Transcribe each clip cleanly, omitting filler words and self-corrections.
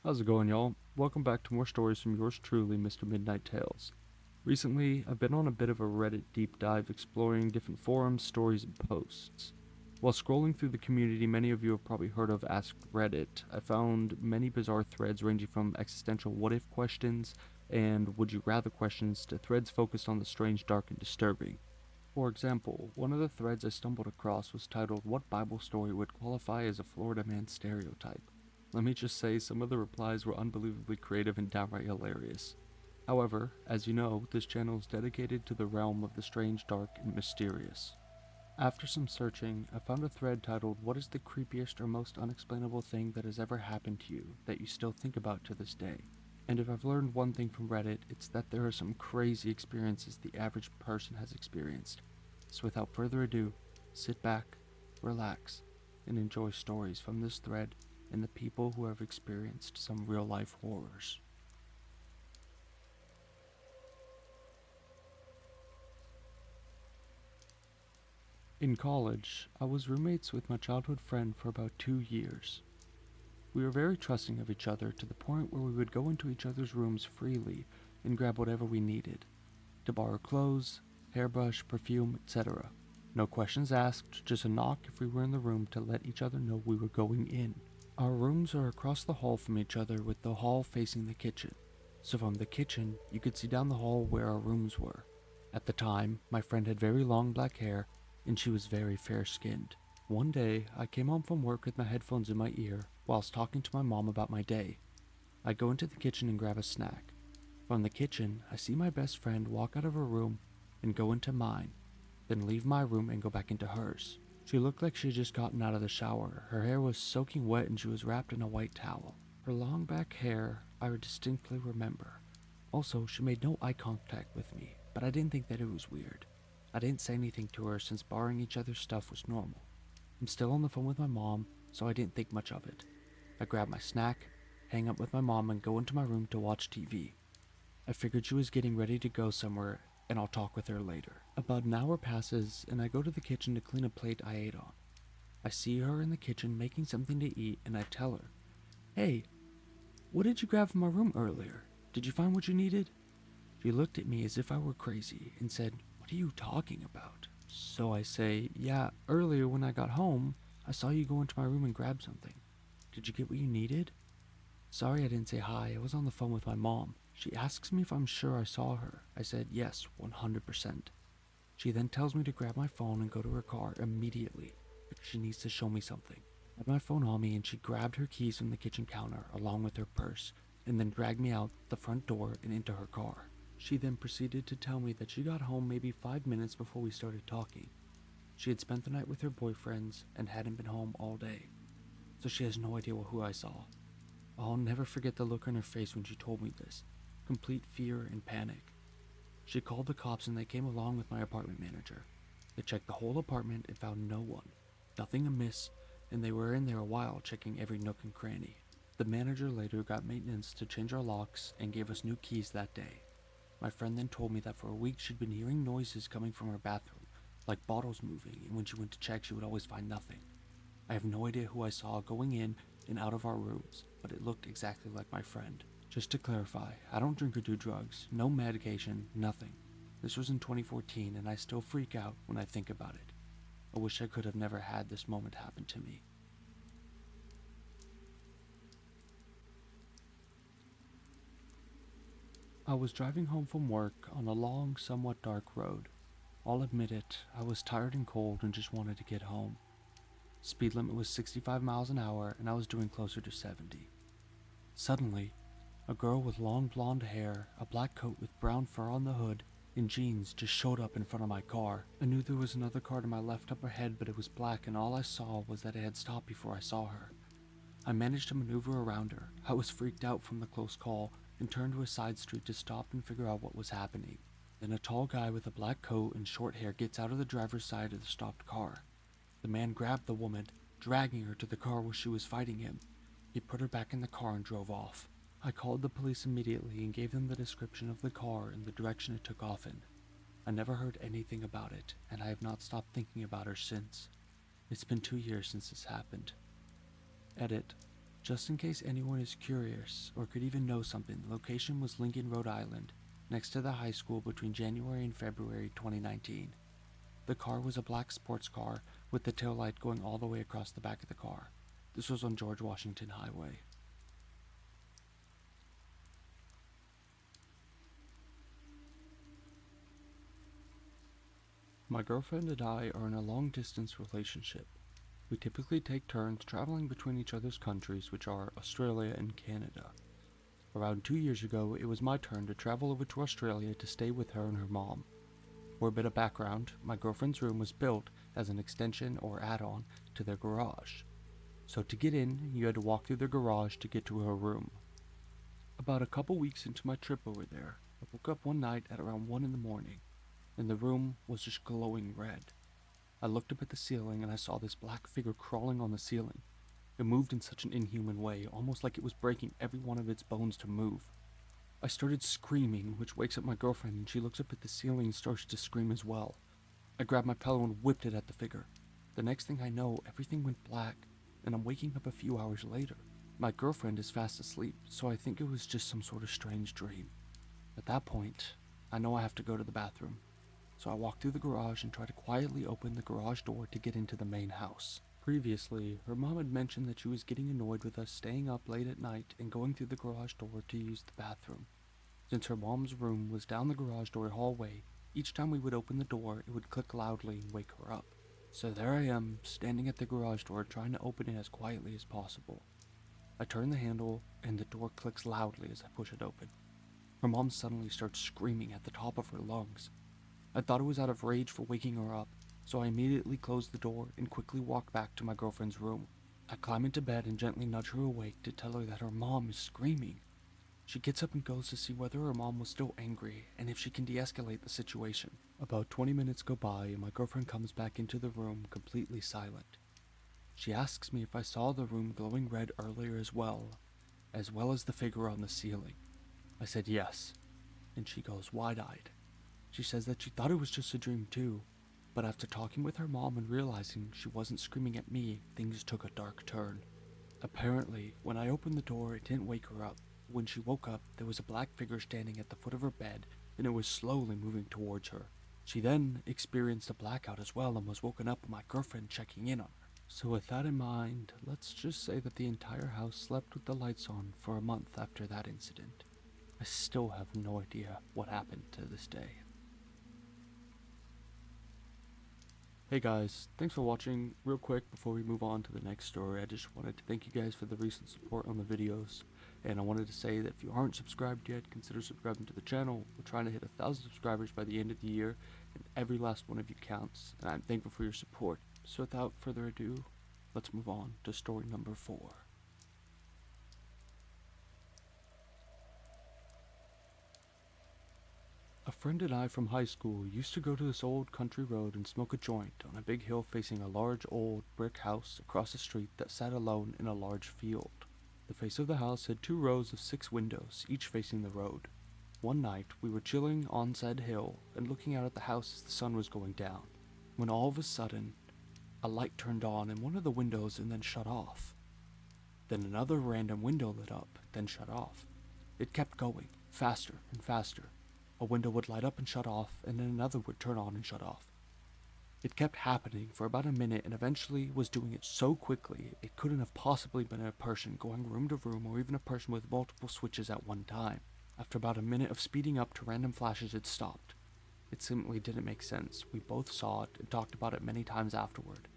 How's it going, y'all? Welcome back to more stories from yours truly, Mr. Midnight Tales. Recently, I've been on a bit of a Reddit deep dive exploring different forums, stories, and posts. While scrolling through the community many of you have probably heard of Ask Reddit, I found many bizarre threads ranging from existential what if questions and would you rather questions to threads focused on the strange, dark, and disturbing. For example, one of the threads I stumbled across was titled What Bible Story Would Qualify as a Florida Man Stereotype? Let me just say, some of the replies were unbelievably creative and downright hilarious. However, as you know, this channel is dedicated to the realm of the strange, dark, and mysterious. After some searching, I found a thread titled What is the creepiest or most unexplainable thing that has ever happened to you that you still think about to this day? And if I've learned one thing from Reddit, it's that there are some crazy experiences the average person has experienced. So without further ado, sit back, relax, and enjoy stories from this thread and the people who have experienced some real life horrors. In college, I was roommates with my childhood friend for about 2 years. We were very trusting of each other to the point where we would go into each other's rooms freely and grab whatever we needed to borrow clothes, hairbrush, perfume, etc. No questions asked, just a knock if we were in the room to let each other know we were going in. Our rooms are across the hall from each other with the hall facing the kitchen. So from the kitchen, you could see down the hall where our rooms were. At the time, my friend had very long black hair and she was very fair-skinned. One day, I came home from work with my headphones in my ear whilst talking to my mom about my day. I go into the kitchen and grab a snack. From the kitchen, I see my best friend walk out of her room and go into mine, then leave my room and go back into hers. She looked like she had just gotten out of the shower. Her hair was soaking wet and she was wrapped in a white towel. Her long back hair I distinctly remember. Also, she made no eye contact with me, but I didn't think that it was weird. I didn't say anything to her since borrowing each other's stuff was normal. I'm still on the phone with my mom, so I didn't think much of it. I grab my snack, hang up with my mom, and go into my room to watch TV. I figured she was getting ready to go somewhere, and I'll talk with her later. About an hour passes, and I go to the kitchen to clean a plate I ate on. I see her in the kitchen making something to eat, and I tell her, "Hey, what did you grab from my room earlier? Did you find what you needed?" She looked at me as if I were crazy and said, "What are you talking about?" So I say, "Yeah, earlier when I got home, I saw you go into my room and grab something. Did you get what you needed?" Sorry I didn't say hi, I was on the phone with my mom. She asks me if I'm sure I saw her. I said yes, 100%. She then tells me to grab my phone and go to her car immediately because she needs to show me something. I had my phone on me and she grabbed her keys from the kitchen counter along with her purse and then dragged me out the front door and into her car. She then proceeded to tell me that she got home maybe 5 minutes before we started talking. She had spent the night with her boyfriends and hadn't been home all day, so she has no idea who I saw. I'll never forget the look on her face when she told me this. Complete fear and panic. She called the cops and they came along with my apartment manager. They checked the whole apartment and found no one. Nothing amiss, and they were in there a while checking every nook and cranny. The manager later got maintenance to change our locks and gave us new keys that day. My friend then told me that for a week she'd been hearing noises coming from her bathroom, like bottles moving, and when she went to check she would always find nothing. I have no idea who I saw going in and out of our rooms, but it looked exactly like my friend. Just to clarify, I don't drink or do drugs, no medication, nothing. This was in 2014 and I still freak out when I think about it. I wish I could have never had this moment happen to me. I was driving home from work on a long, somewhat dark road. I'll admit it, I was tired and cold and just wanted to get home. Speed limit was 65 miles an hour and I was doing closer to 70. Suddenly, a girl with long blonde hair, a black coat with brown fur on the hood, and jeans just showed up in front of my car. I knew there was another car to my left up ahead, but it was black and all I saw was that it had stopped before I saw her. I managed to maneuver around her. I was freaked out from the close call and turned to a side street to stop and figure out what was happening. Then a tall guy with a black coat and short hair gets out of the driver's side of the stopped car. The man grabbed the woman, dragging her to the car where she was fighting him. He put her back in the car and drove off. I called the police immediately and gave them the description of the car and the direction it took off in. I never heard anything about it, and I have not stopped thinking about her since. It's been 2 years since this happened. Edit. Just in case anyone is curious or could even know something, the location was Lincoln, Rhode Island, next to the high school between January and February 2019. The car was a black sports car with the taillight going all the way across the back of the car. This was on George Washington Highway. My girlfriend and I are in a long-distance relationship. We typically take turns traveling between each other's countries, which are Australia and Canada. Around 2 years ago, it was my turn to travel over to Australia to stay with her and her mom. For a bit of background, my girlfriend's room was built as an extension or add-on to their garage. So to get in, you had to walk through the garage to get to her room. About a couple weeks into my trip over there, I woke up one night at around 1 in the morning, and the room was just glowing red. I looked up at the ceiling and I saw this black figure crawling on the ceiling. It moved in such an inhuman way, almost like it was breaking every one of its bones to move. I started screaming, which wakes up my girlfriend, and she looks up at the ceiling and starts to scream as well. I grabbed my pillow and whipped it at the figure. The next thing I know, everything went black, and I'm waking up a few hours later. My girlfriend is fast asleep, so I think it was just some sort of strange dream. At that point, I know I have to go to the bathroom. So I walk through the garage and try to quietly open the garage door to get into the main house. Previously, her mom had mentioned that she was getting annoyed with us staying up late at night and going through the garage door to use the bathroom. Since her mom's room was down the garage door hallway, each time we would open the door, it would click loudly and wake her up. So there I am, standing at the garage door trying to open it as quietly as possible. I turn the handle and the door clicks loudly as I push it open. Her mom suddenly starts screaming at the top of her lungs. I thought it was out of rage for waking her up, so I immediately closed the door and quickly walked back to my girlfriend's room. I climb into bed and gently nudge her awake to tell her that her mom is screaming. She gets up and goes to see whether her mom was still angry and if she can de-escalate the situation. About 20 minutes go by and my girlfriend comes back into the room completely silent. She asks me if I saw the room glowing red earlier as well as the figure on the ceiling. I said yes, and she goes wide-eyed. She says that she thought it was just a dream too, but after talking with her mom and realizing she wasn't screaming at me, things took a dark turn. Apparently, when I opened the door, it didn't wake her up. When she woke up, there was a black figure standing at the foot of her bed, and it was slowly moving towards her. She then experienced a blackout as well and was woken up with my girlfriend checking in on her. So with that in mind, let's just say that the entire house slept with the lights on for a month after that incident. I still have no idea what happened to this day. Hey guys, thanks for watching. Real quick before we move on to the next story, I just wanted to thank you guys for the recent support on the videos. And I wanted to say that if you aren't subscribed yet, consider subscribing to the channel. We're trying to hit 1,000 subscribers by the end of the year, and every last one of you counts, and I'm thankful for your support. So without further ado, let's move on to story number 4. A friend and I from high school used to go to this old country road and smoke a joint on a big hill facing a large old brick house across the street that sat alone in a large field. The face of the house had 2 rows of 6 windows, each facing the road. One night, we were chilling on said hill and looking out at the house as the sun was going down, when all of a sudden, a light turned on in one of the windows and then shut off. Then another random window lit up, then shut off. It kept going, faster and faster. A window would light up and shut off, and then another would turn on and shut off. It kept happening for about a minute and eventually was doing it so quickly it couldn't have possibly been a person going room to room or even a person with multiple switches at one time. After about a minute of speeding up to random flashes, it stopped. It simply didn't make sense. We both saw it and talked about it many times afterward.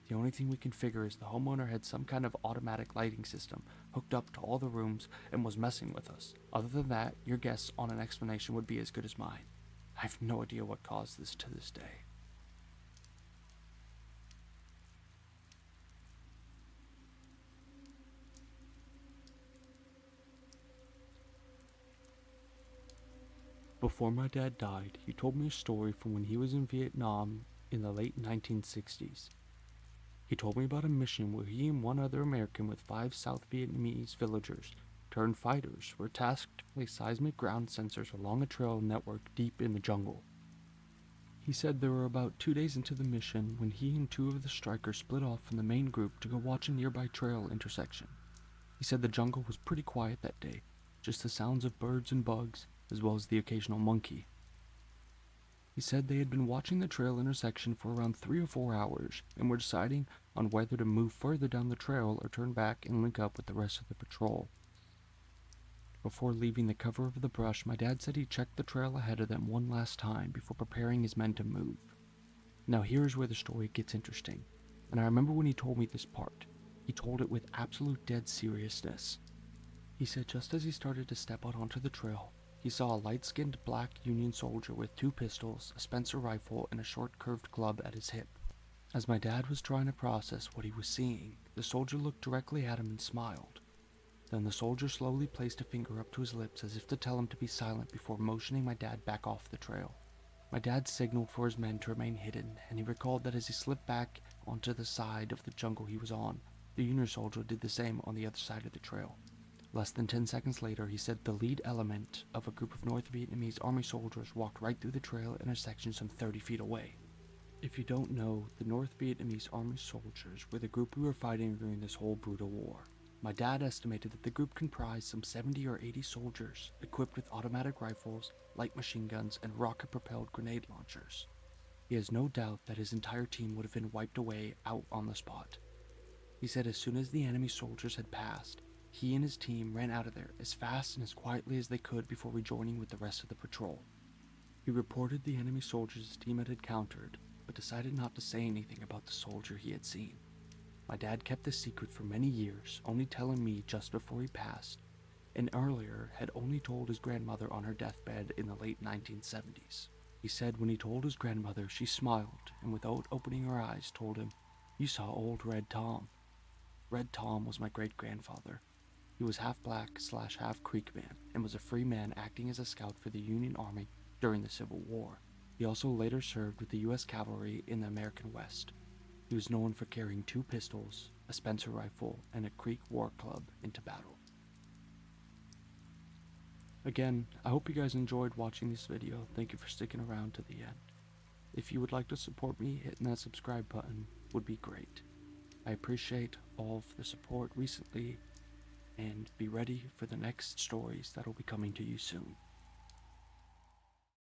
The only thing we can figure is the homeowner had some kind of automatic lighting system hooked up to all the rooms and was messing with us. Other than that, your guess on an explanation would be as good as mine. I have no idea what caused this to this day. Before my dad died, he told me a story from when he was in Vietnam in the late 1960s. He told me about a mission where he and one other American with 5 South Vietnamese villagers turned fighters were tasked to place seismic ground sensors along a trail network deep in the jungle. He said they were about 2 days into the mission when he and 2 of the strikers split off from the main group to go watch a nearby trail intersection. He He said the jungle was pretty quiet that day, just the sounds of birds and bugs, as well as the occasional monkey. He said they had been watching the trail intersection for around 3 or 4 hours and were deciding on whether to move further down the trail or turn back and link up with the rest of the patrol. Before leaving the cover of the brush, my dad said he checked the trail ahead of them one last time before preparing his men to move. Now here's where the story gets interesting, and I remember when he told me this part. He told it with absolute dead seriousness. He said just as he started to step out onto the trail, he saw a light-skinned black Union soldier with 2 pistols, a Spencer rifle, and a short curved club at his hip. As my dad was trying to process what he was seeing, the soldier looked directly at him and smiled. Then the soldier slowly placed a finger up to his lips as if to tell him to be silent before motioning my dad back off the trail. My dad signaled for his men to remain hidden, and he recalled that as he slipped back onto the side of the jungle he was on, the Union soldier did the same on the other side of the trail. Less than 10 seconds later, he said the lead element of a group of North Vietnamese army soldiers walked right through the trail intersection some 30 feet away. If you don't know, the North Vietnamese army soldiers were the group we were fighting during this whole brutal war. My dad estimated that the group comprised some 70 or 80 soldiers, equipped with automatic rifles, light machine guns, and rocket-propelled grenade launchers. He has no doubt that his entire team would have been wiped away out on the spot. He said as soon as the enemy soldiers had passed, he and his team ran out of there as fast and as quietly as they could before rejoining with the rest of the patrol. He reported the enemy soldiers his team had encountered, but decided not to say anything about the soldier he had seen. My dad kept this secret for many years, only telling me just before he passed, and earlier had only told his grandmother on her deathbed in the late 1970s. He said when he told his grandmother, she smiled and without opening her eyes told him, "You saw old Red Tom." Red Tom was my great-grandfather. He was half black / half Creek man and was a free man acting as a scout for the Union Army during the Civil War. He also later served with the U.S. Cavalry in the American West. He was known for carrying 2 pistols, a Spencer rifle, and a Creek war club into battle. Again, I hope you guys enjoyed watching this video. Thank you for sticking around to the end. If you would like to support me, hitting that subscribe button would be great. I appreciate all of the support recently, and be ready for the next stories that will be coming to you soon.